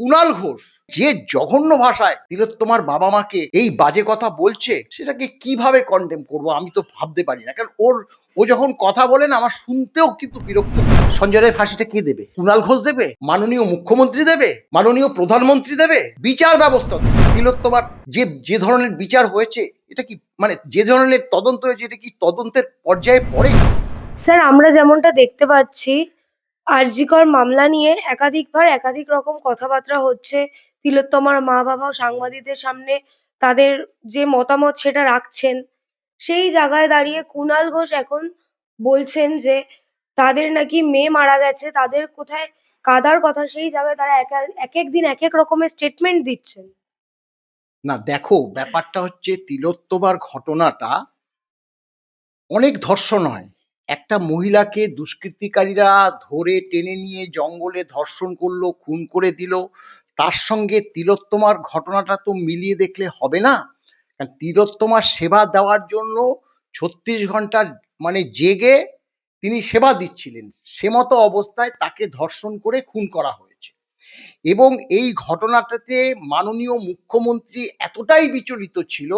কুণাল ঘোষ যে জঘন্য ভাষায় তিলোত্তমার বাবা মাকে এই বাজে কথা বলছে, সেটাকে কিভাবে কন্ডেম করব আমি তো ভাবতে পারি না। কারণ ও যখন কথা বলে না, আমার শুনতেও কিন্তু বিরক্ত লাগে। সঞ্জয় রায় ফাঁসিটা কে দেবে? কুণাল ঘোষ দেবে? মাননীয় মুখ্যমন্ত্রী দেবে? মাননীয় প্রধানমন্ত্রী দেবে? বিচার ব্যবস্থা দেবে। তিলোত্তমার যে ধরনের বিচার হয়েছে, এটা কি মানে যে ধরনের তদন্ত হয়েছে, এটা কি তদন্তের পর্যায়ে পড়ে? স্যার, আমরা যেমনটা দেখতে পাচ্ছি, আরজিকর মামলা নিয়ে একাধিকবার একাধিক রকম কথাবার্তা হচ্ছে। তিলোত্তমার মা বাবাও সাংবাদিকদের সামনে তাদের যে মতামত সেটা রাখছেন। সেই জায়গায় দাঁড়িয়ে কুণাল ঘোষ এখন বলছেন যে তাদের নাকি মেয়ে মারা গেছে, তাদের কোথায় কাদার কথা, সেই জায়গায় তারা এক এক দিন এক এক রকমের স্টেটমেন্ট দিচ্ছেন। না দেখো, ব্যাপারটা হচ্ছে তিলোত্তমার ঘটনাটা অনেক ধর্ষণ হয়। একটা মহিলাকে দুষ্কৃতিকারীরা ধরে টেনে নিয়ে জঙ্গলে ধর্ষণ করলো, খুন করে দিল। তার সঙ্গে তিলোত্তমার ঘটনাটা তো মিলিয়ে দেখলে হবে না। কারণ তিলোত্তমার সেবা দেওয়ার জন্য ৩৬ ঘন্টা মানে জেগে তিনি সেবা দিচ্ছিলেন। সেমতো অবস্থায় তাকে ধর্ষণ করে খুন করা হয়েছে। এবং এই ঘটনাটাতে মাননীয় মুখ্যমন্ত্রী এতটাই বিচলিত ছিল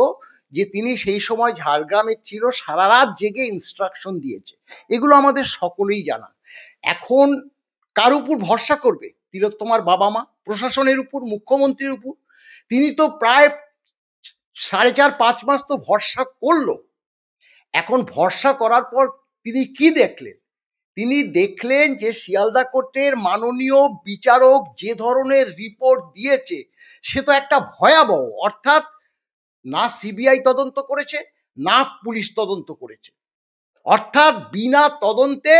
যে তিনি সেই সময় ঝাড়গ্রামে ছিল, সারা রাত জেগে ইনস্ট্রাকশন দিয়েছে। এগুলো আমাদের সকলেই জানা। এখন কার উপর ভরসা করবে? তিলোত্তমার বাবা মা, প্রশাসনের উপর, মুখ্যমন্ত্রীর উপর। তিনি তো প্রায় ৪.৫ মাস তো ভরসা করলো। এখন ভরসা করার পর তিনি কি দেখলেন? তিনি দেখলেন যে শিয়ালদা কোর্টের মাননীয় বিচারক যে ধরনের রিপোর্ট দিয়েছে, সে তো একটা ভয়াবহ। অর্থাৎ না সিবিআই তদন্ত করেছে, না পুলিশ তদন্ত করেছে। অর্থাৎ বিনা তদন্তে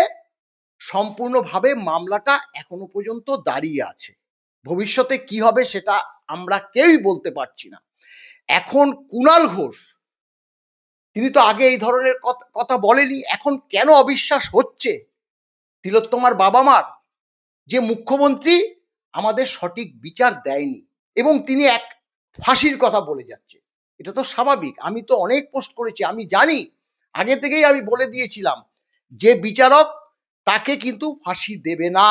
সম্পূর্ণভাবে মামলাটা এখনো পর্যন্ত দাঁড়িয়ে আছে। ভবিষ্যতে কি হবে সেটা আমরা কেউই বলতে পারছি না। এখন কুণাল ঘোষ, তিনি তো আগে এই ধরনের কথা বলেনি। এখন কেন অবিশ্বাস হচ্ছে তিলোত্তমার বাবা মার? যে মুখ্যমন্ত্রী আমাদের সঠিক বিচার দেয়নি এবং তিনি এক ফাঁসির কথা বলে যাচ্ছে। এটা তো স্বাভাবিক। আমি তো অনেক পোস্ট করেছি, আমি জানি, আগে থেকেই আমি বলে দিয়েছিলাম যে বিচারক তাকে কিন্তু ফাঁসি দেবে না,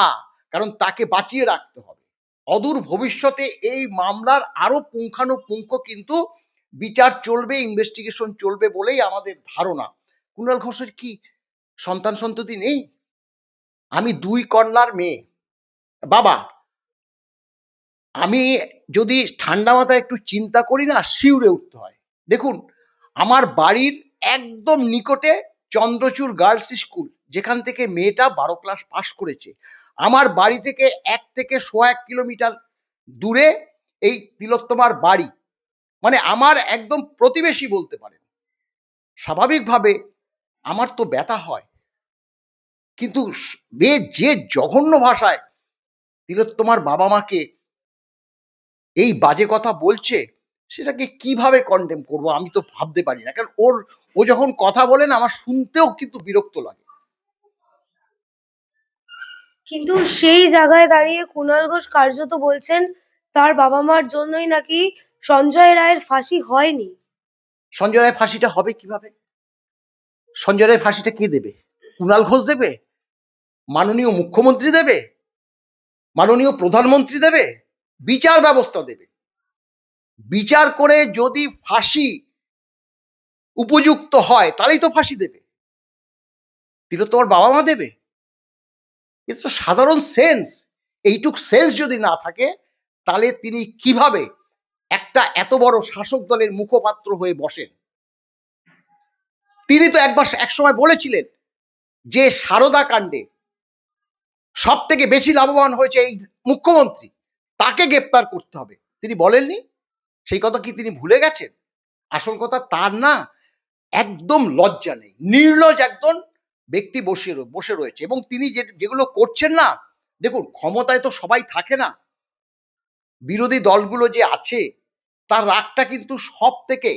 কারণ তাকে বাঁচিয়ে রাখতে হবে। অদূর ভবিষ্যতে এই মামলার আরো পুঙ্খানুপুঙ্খ কিন্তু বিচার চলবে, ইনভেস্টিগেশন চলবে বলেই আমাদের ধারণা। কুণাল ঘোষের কি সন্তান সন্ততি নেই? আমি ২ কন্যার মেয়ে বাবা। আমি যদি ঠান্ডা মাথায় একটু চিন্তা করি না, শিউরে উঠতে হয়। দেখুন, আমার বাড়ির একদম নিকটে চন্দ্রচূড় গার্লস স্কুল, যেখান থেকে মেয়েটা ১২ ক্লাস পাস করেছে। আমার বাড়ি থেকে ১ থেকে ১.৫ কিলোমিটার দূরে এই তিলোত্তমার বাড়ি। মানে আমার একদম প্রতিবেশী বলতে পারেন। স্বাভাবিকভাবে আমার তো ব্যথা হয়। কিন্তু যে জঘন্য ভাষায় তিলোত্তমার বাবা মাকে এই বাজে কথা বলছে, সেটাকে কিভাবে কন্ডেম করব আমি তো ভাবতে পারি না। কারণ ও যখন কথা বলে না, আমার শুনতেও কিন্তু বিরক্ত লাগে। কিন্তু সেই জায়গায় দাঁড়িয়ে কুণাল ঘোষ কার্যত বলছেন তার বাবা মার জন্যই নাকি সঞ্জয় রায়ের ফাঁসি হয়নি। সঞ্জয় রায় ফাঁসিটা হবে কিভাবে? সঞ্জয় রায় ফাঁসিটা কে দেবে? কুণাল ঘোষ দেবে? মাননীয় মুখ্যমন্ত্রী দেবে? মাননীয় প্রধানমন্ত্রী দেবে? বিচার ব্যবস্থা দেবে। বিচার করে যদি ফাঁসি উপযুক্ত হয়, তাহলেই তো ফাঁসি দেবে। তিলোত্তমার বাবা মা দেবে? এটা তো সাধারণ সেন্স। এইটুক সেন্স যদি না থাকে, তাহলে তিনি কিভাবে একটা এত বড় শাসক দলের মুখপাত্র হয়ে বসেন? তিনি তো একসময় বলেছিলেন যে সারদা কাণ্ডে সব থেকে বেশি লাভবান হয়েছে এই মুখ্যমন্ত্রী, তাকে গ্রেপ্তার করতে হবে। তিনি বলেননি? সেই কথা কি তিনি ভুলে গেছেন? আসল কথা তার না, একদম লজ্জা নেই, নির্লজ্জ একজন ব্যক্তি বসে রয়েছে। এবং তিনি যেগুলো করছেন না, দেখুন, ক্ষমতায় তো সবাই থাকে না। বিরোধী দলগুলো যে আছে, তার রাগটা কিন্তু সব থেকে,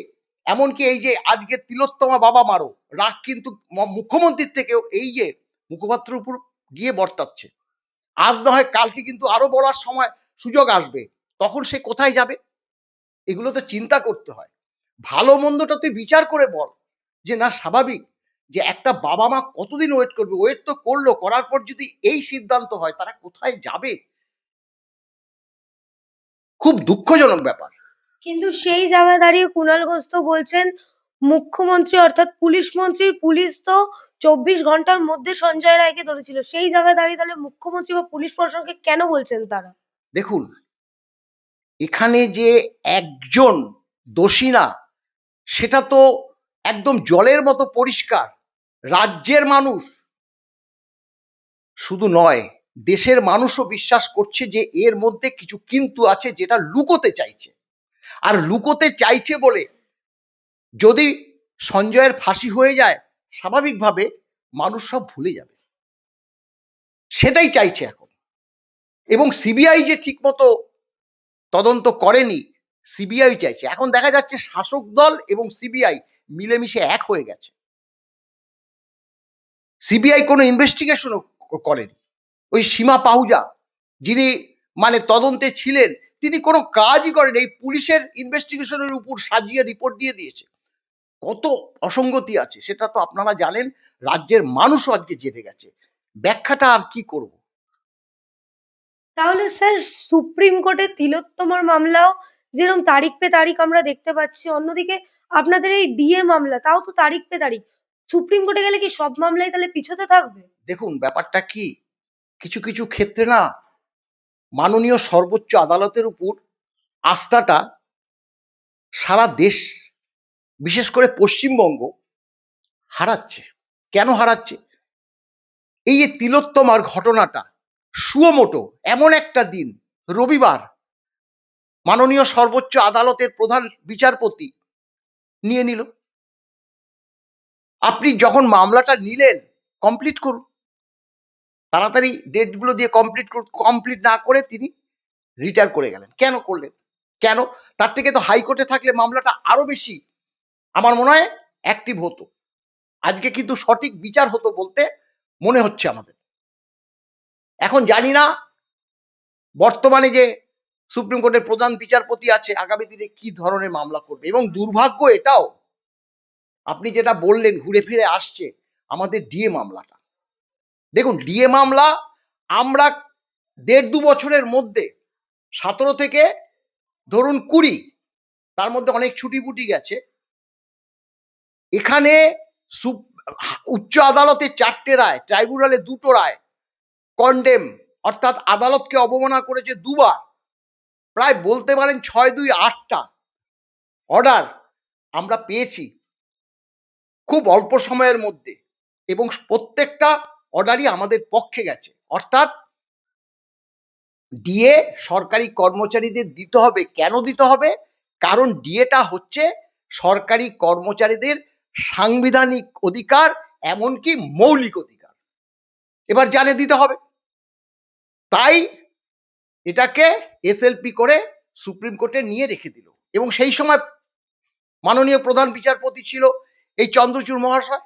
এমনকি এই যে আজকে তিলোত্তমা বাবা মারও রাগ কিন্তু মুখ্যমন্ত্রীর থেকেও এই যে মুখপাত্রের উপর গিয়ে বর্তাচ্ছে। আজ না হয় কালকে কিন্তু আরো বলার সময় সুযোগ আসবে, তখন সে কোথায় যাবে? এগুলো তো চিন্তা করতে হয়। ভালো মন্দটা তুই বিচার করে বল যে না, স্বাভাবিক যে একটা বাবা মা কতদিন ওয়েট করবে, ওয়েট তো করলো, করার পর যদি এই সিদ্ধান্ত হয়, তারা কোথায় যাবে? খুব দুঃখজনক ব্যাপার। কিন্তু সেই জায়গায় দাঁড়িয়ে কুণাল ঘোষ তো বলছেন মুখ্যমন্ত্রী অর্থাৎ পুলিশ মন্ত্রীর পুলিশ তো ২৪ ঘন্টার মধ্যে সঞ্জয় রায়কে ধরেছিল। সেই জায়গায় দাঁড়িয়ে তাহলে মুখ্যমন্ত্রী বা পুলিশ প্রশাসনকে কেন বলছেন তারা? দেখুন, এখানে যে একজন দোষী না, সেটা তো একদম জলের মতো পরিষ্কার। রাজ্যের মানুষ শুধু নয়, দেশের মানুষও বিশ্বাস করছে যে এর মধ্যে কিছু কিন্তু আছে, যেটা লুকোতে চাইছে। আর লুকোতে চাইছে বলে যদি সঞ্জয়ের ফাঁসি হয়ে যায়, স্বাভাবিকভাবে মানুষ সব ভুলে যাবে, সেটাই চাইছে এখন। এবং সিবিআই যে ঠিকমতো তদন্ত করেনি, সিবিআই চাইছে। এখন দেখা যাচ্ছে শাসক দল এবং সিবিআই মিলেমিশে এক হয়ে গেছে। সিবিআই কোনো ইনভেস্টিগেশনও করেনি। ওই সীমা পাহুজা, যিনি মানে তদন্তে ছিলেন, তিনি কোনো কাজই করেন, এই পুলিশের ইনভেস্টিগেশনের উপর সাজিয়ে রিপোর্ট দিয়ে দিয়েছে। কত অসঙ্গতি আছে সেটা তো আপনারা জানেন, রাজ্যের মানুষও আজকে জেনে গেছে। ব্যাখ্যাটা আর কি করব? তাহলে স্যার সুপ্রিম কোর্টে তিলোত্তমার মামলাও যেরকম তারিখ পে তারিখ আমরা দেখতে পাচ্ছি, অন্যদিকে আপনাদের এই ডিএ মামলা তাও তো তারিখ পে তারিখ। সুপ্রিম কোর্টে গেলে কি সব মামলাই তাহলে পিছোতে থাকবে? দেখুন, ব্যাপারটা কি, কিছু কিছু ক্ষেত্রে না মাননীয় সর্বোচ্চ আদালতের উপর আস্থাটা সারা দেশ, বিশেষ করে পশ্চিমবঙ্গ হারাচ্ছে। কেন হারাচ্ছে? এই যে তিলোত্তমার ঘটনাটা, সুমোটো এমন একটা দিন, রবিবার, মাননীয় সর্বোচ্চ আদালতের প্রধান বিচারপতি নিয়ে নিল। আপনি যখন মামলাটা নিলেন, কমপ্লিট করুন, তাড়াতাড়ি ডেটগুলো দিয়ে কমপ্লিট করুন। কমপ্লিট না করে তিনি রিটায়ার করে গেলেন। কেন করলেন? কেন? তার থেকে তো হাইকোর্টে থাকলে মামলাটা আরো বেশি, আমার মনে হয়, অ্যাক্টিভ হতো। আজকে কিন্তু সঠিক বিচার হতো বলতে মনে হচ্ছে আমাদের। এখন জানি না বর্তমানে যে সুপ্রিম কোর্টের প্রধান বিচারপতি আছে, আগামী দিনে কি ধরনের মামলা করবে। এবং দুর্ভাগ্য এটাও, আপনি যেটা বললেন ঘুরে ফিরে আসছে আমাদের ডিএ মামলাটা। দেখুন, ডিএ মামলা আমরা ১.৫-২ বছরের মধ্যে ১৭ থেকে ধরুন ২০, তার মধ্যে অনেক ছুটি-ফুটি গেছে। এখানে উচ্চ আদালতে ৪টে রায়, ট্রাইব্যুনালে ২টো রায়, কন্ডেম অর্থাৎ আদালতকে অবমাননা করেছে ২ বার। প্রায় বলতে পারেন ৬-২-৮টা অর্ডার আমরা পেয়েছি খুব অল্প সময়ের মধ্যে, এবং প্রত্যেকটা অর্ডারই আমাদের পক্ষে গেছে। অর্থাৎ ডিএ সরকারি কর্মচারীদের দিতে হবে। কেন দিতে হবে? কারণ ডিএটা হচ্ছে সরকারি কর্মচারীদের সাংবিধানিক অধিকার, এমনকি মৌলিক অধিকার। এবার জানে দিতে হবে, তাই এটাকে এসএলপি করে সুপ্রিম কোর্টে নিয়ে রেখে দিল। এবং সেই সময় মাননীয় প্রধান বিচারপতি ছিল এই চন্দ্রচূড় মহাশয়।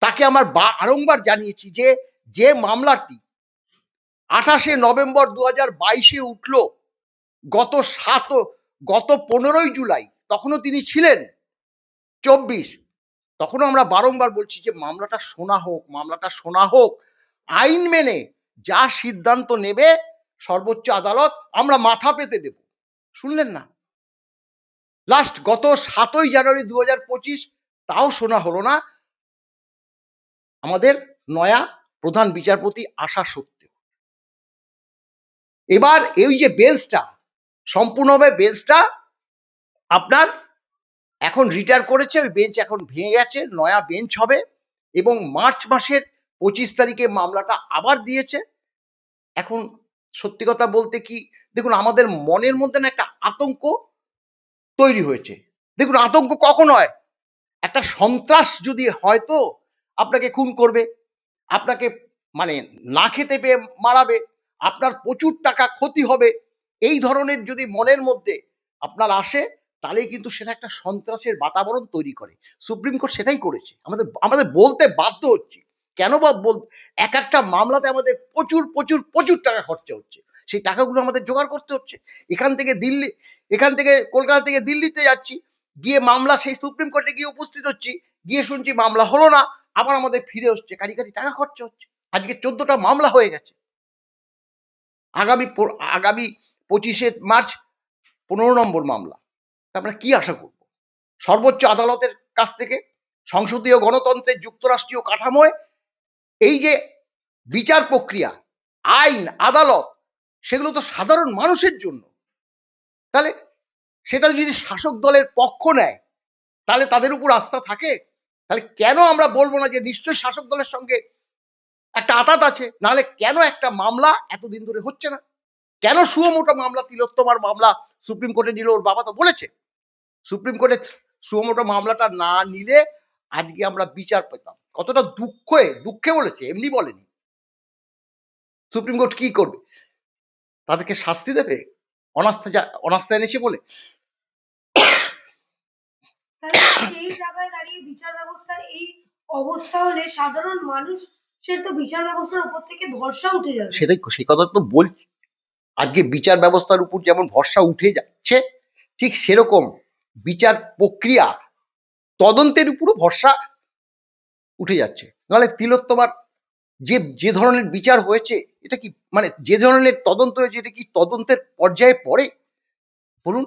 তাকে আমার বারংবার জানিয়েছি যে যে মামলাটি ২৮শে নভেম্বর ২০২২-এ উঠল, গত ১৫ই জুলাই, তখনও তিনি ছিলেন ২৪, তখনও আমরা বারংবার বলছি যে মামলাটা শোনা হোক, মামলাটা শোনা হোক, আইন মেনে যা সিদ্ধান্ত নেবে সর্বোচ্চ আদালত আমরা মাথা পেতে দেব। শুনলেন না? লাস্ট গত ৭ই জানুয়ারি ২০২৫, তাও শোনা হলো না আমাদের নয়া প্রধান বিচারপতি আসা সত্ত্বেও। এবার এই যে বেঞ্চটা, সম্পূর্ণভাবে বেঞ্চটা আপনার এখন রিটায়ার করেছে, ওই বেঞ্চ এখন ভেঙে গেছে, নয়া বেঞ্চ হবে। এবং মার্চ মাসের ২৫ তারিখে মামলাটা আবার দিয়েছে। এখন সত্যি কথা বলতে কি, দেখুন আমাদের মনের মধ্যে না একটা আতঙ্ক তৈরি হয়েছে। দেখুন, আতঙ্ক কখন হয়? একটা সন্ত্রাস যদি হয়, তো আপনাকে খুন করবে, আপনাকে মানে না খেতে পেয়ে মারাবে, আপনার প্রচুর টাকা ক্ষতি হবে, এই ধরনের যদি মনের মধ্যে আপনার আসে, তাহলেই কিন্তু সেটা একটা সন্ত্রাসের বাতাবরণ তৈরি করে। সুপ্রিম কোর্ট সেটাই করেছে। আমাদের আমাদের বলতে বাধ্য হচ্ছি। কেন বা এক একটা মামলাতে আমাদের প্রচুর প্রচুর প্রচুর টাকা খরচা হচ্ছে। সেই টাকাগুলো আমাদের জোগাড় করতে হচ্ছে। এখান থেকে কলকাতা থেকে দিল্লিতে যাচ্ছি, গিয়ে মামলা সেই সুপ্রিম কোর্টে গিয়ে উপস্থিত হচ্ছি, গিয়ে শুনছি মামলা হলো না, আবার আমাদের ফিরে হচ্ছে, কারি কারি টাকা খরচা হচ্ছে। আজকে ১৪টা মামলা হয়ে গেছে। আগামী ২৫শে মার্চ 15 নম্বর মামলা। তা আমরা কি আশা করব? সর্বোচ্চ আদালতের কাছ থেকে সংসদীয় গণতন্ত্রের যুক্তরাষ্ট্রীয় কাঠামোয় এই যে বিচার প্রক্রিয়া, আইন, আদালত সেগুলো তো সাধারণ মানুষের জন্য। তাহলে সেটা যদি শাসক দলের পক্ষ নেয় তাহলে তাদের উপর আস্থা থাকে? তাহলে কেন আমরা বলবো না যে নিশ্চয়ই শাসক দলের সঙ্গে একটা আঁতাত আছে? নাহলে কেন একটা মামলা এতদিন ধরে হচ্ছে না? কেন সুমোটো মামলা, তিলোত্তমার মামলা সুপ্রিম কোর্টে নিল? ওর বাবা তো বলেছে সুপ্রিম কোর্টে সুমোটো মামলাটা না নিলে আজকে আমরা বিচার পেতাম। কতটা দুঃখে বলেছে, এমনি বলেনি। সুপ্রিম কোর্ট কি করবে? তাদেরকে শাস্তি দেবে অনাস্থা এনেছে বলে? তাহলে সেই জায়গায় দাঁড়িয়ে বিচার ব্যবস্থার এই অবস্থা হলে সাধারণ মানুষের তো বিচার ব্যবস্থার উপর থেকে ভরসা উঠে যাবে। সেটাই, সেই কথা তো বলছি। আজকে বিচার ব্যবস্থার উপর যেমন ভরসা উঠে যাচ্ছে, ঠিক সেরকম বিচার প্রক্রিয়া তদন্তের উপরও ভরসা উঠে যাচ্ছে। নাহলে তিলোত্তমার যে ধরনের বিচার হয়েছে, এটা কি মানে যে ধরনের তদন্ত হয়েছে, এটা কি তদন্তের পর্যায়ে পড়ে বলুন?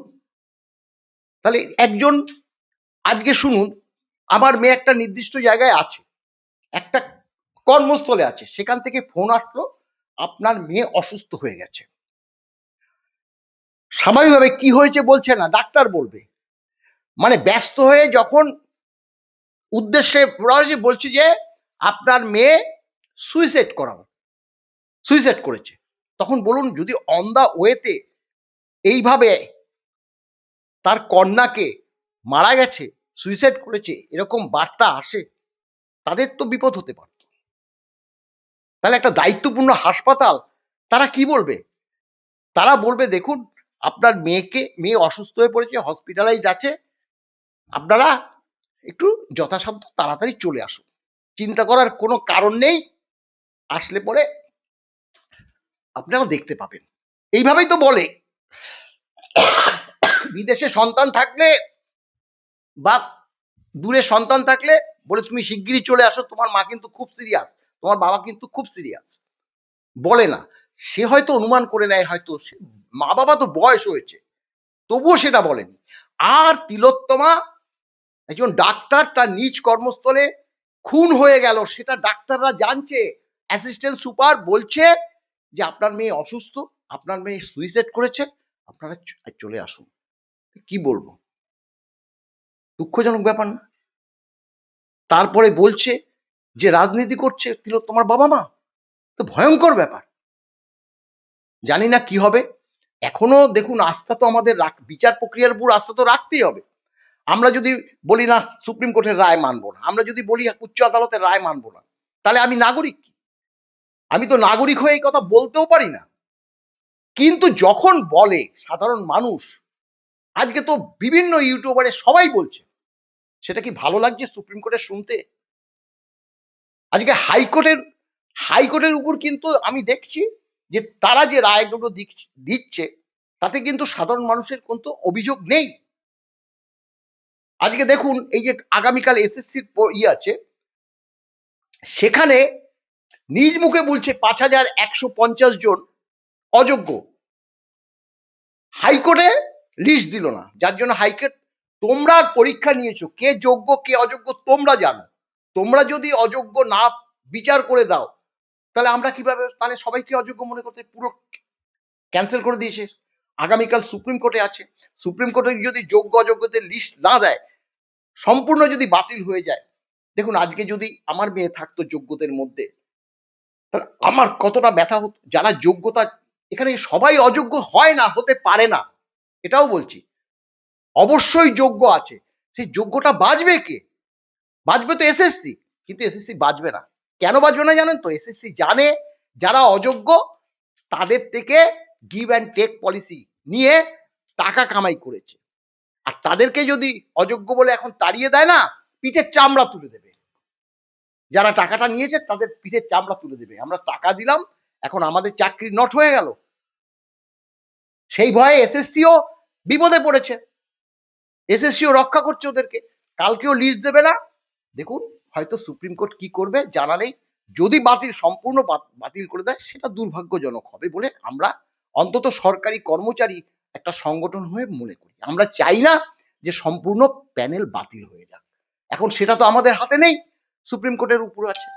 তাহলে একজন, আজকে শুনুন, আমার মেয়ে একটা নির্দিষ্ট জায়গায় আছে, একটা কর্মস্থলে আছে, সেখান থেকে ফোন আসলো আপনার মেয়ে অসুস্থ হয়ে গেছে। স্বাভাবিকভাবে কি হয়েছে বলছে না, ডাক্তার বলবে। মানে ব্যস্ত হয়ে যখন উদ্দেশ্যে বলছে যে আপনার মেয়ে সুইসাইড করেছে, তখন বলুন, যদি অন দা ওয়েতে এইভাবে তার কন্যাকে মারা গেছে, সুইসাইড করেছে, এরকম বার্তা আসে, তাদের তো বিপদ হতে পারত। তাহলে একটা দায়িত্বপূর্ণ হাসপাতাল তারা কি বলবে? তারা বলবে দেখুন আপনার মেয়ে অসুস্থ হয়ে পড়েছে, হসপিটালাইজড আছে, আপনারা একটু যথাসাধ্য তাড়াতাড়ি চলে আসুন, চিন্তা করার কোনো কারণ নেই, আসলে পরে আপনারা দেখতে পাবেন। এইভাবেই তো বলে। বিদেশে সন্তান থাকলে বা দূরে সন্তান থাকলে বলে তুমি শিগগিরই চলে আসো, তোমার মা কিন্তু খুব সিরিয়াস, তোমার বাবা কিন্তু খুব সিরিয়াস। বলে না, সে হয়তো অনুমান করে নেয়, হয়তো মা বাবা তো বয়স হয়েছে, তবুও সেটা বলেনি। আর তিলোত্তমা একজন ডাক্তার, তার নিজ কর্মস্থলে খুন হয়ে গেল, সেটা ডাক্তাররা জানছে, অ্যাসিস্ট্যান্ট সুপার বলছে যে আপনার মেয়ে অসুস্থ, আপনার মেয়ে সুইসাইড করেছে, আপনারা চলে আসুন। কি বলবো, দুঃখজনক ব্যাপার না? তারপরে বলছে যে রাজনীতি করছে তিলোত্তমার বাবা মা, তো ভয়ঙ্কর ব্যাপার। জানি না কি হবে। এখনো দেখুন, আস্থা তো আমাদের বিচার প্রক্রিয়ার উপর আস্থা তো রাখতেই হবে। আমরা যদি বলি না সুপ্রিম কোর্টের রায় মানবো না, আমরা যদি বলি উচ্চ আদালতের রায় মানবো না, তাহলে আমি নাগরিক কি? আমি তো নাগরিক হয়ে এই কথা বলতেও পারি না। কিন্তু যখন বলে সাধারণ মানুষ, আজকে তো বিভিন্ন ইউটিউবারে সবাই বলছে, সেটা কি ভালো লাগছে সুপ্রিম কোর্টের শুনতে? আজকে হাইকোর্টের উপর কিন্তু আমি দেখছি যে তারা যে রায়গুলো দিচ্ছে, তাতে কিন্তু সাধারণ মানুষের কিন্তু অভিযোগ নেই। আজকে দেখুন, এই যে আগামীকাল এসএসসির আছে, সেখানে নিজ মুখে বলছে ৫,১৫০ জন অযোগ্য। হাইকোর্টে লিস্ট দিল না, যার জন্য হাইকোর্ট, তোমরা পরীক্ষা নিয়েছো, কে যোগ্য কে অযোগ্য তোমরা জানো, তোমরা যদি অযোগ্য না বিচার করে দাও, তাহলে আমরা কিভাবে, তাহলে সবাইকে অযোগ্য মনে করতে পুরো ক্যান্সেল করে দিয়েছে। আগামীকাল সুপ্রিম কোর্টে আছে, সুপ্রিম কোর্টে যদি যোগ্য অযোগ্যদের লিস্ট না দেয়, সম্পূর্ণ যদি বাতিল হয়ে যায়, দেখুন আজকে যদি আমার মেয়ে থাকতো যোগ্যদের মধ্যে, তাহলে আমার কতটা ব্যথা হতো। যারা যোগ্যতা, এখানে সবাই অযোগ্য হয় না, হতে পারে না, এটাও বলছি, অবশ্যই যোগ্য আছে। সেই যোগ্যটা বাঁচবে কে? বাঁচবে তো এসএসসি, কিন্তু এসএসসি বাঁচবে না। কেন বাঁচবে না জানেন তো? এসএসসি জানে যারা অযোগ্য তাদের থেকে গিভ অ্যান্ড টেক পলিসি নিয়ে টাকা কামাই করেছে, আর তাদেরকে যদি অযোগ্য বলে এখন তাড়িয়ে দেয় না, পিঠের চামড়া তুলে দেবে। যারা টাকাটা নিয়েছে তাদের পিঠের চামড়া তুলে দেবে, আমরা টাকা দিলাম, এখন আমাদের চাকরি নট হয়ে গেল। সেই ভয়ে এসএসসিও বিপদে পড়েছে, এসএসসিও রক্ষা করছে ওদেরকে, কালকেও লিস্ট দেবে না। দেখুন হয়তো সুপ্রিম কোর্ট কি করবে জানা নেই। যদি সম্পূর্ণ বাতিল করে দেয়, সেটা দুর্ভাগ্যজনক হবে বলে আমরা, অন্তত সরকারি কর্মচারী একটা সংগঠন হয়ে মনে করি। আমরা চাই না যে সম্পূর্ণ প্যানেল বাতিল হয়ে যাক। এখন সেটা তো আমাদের হাতে নেই, সুপ্রিম কোর্টের উপর আছে।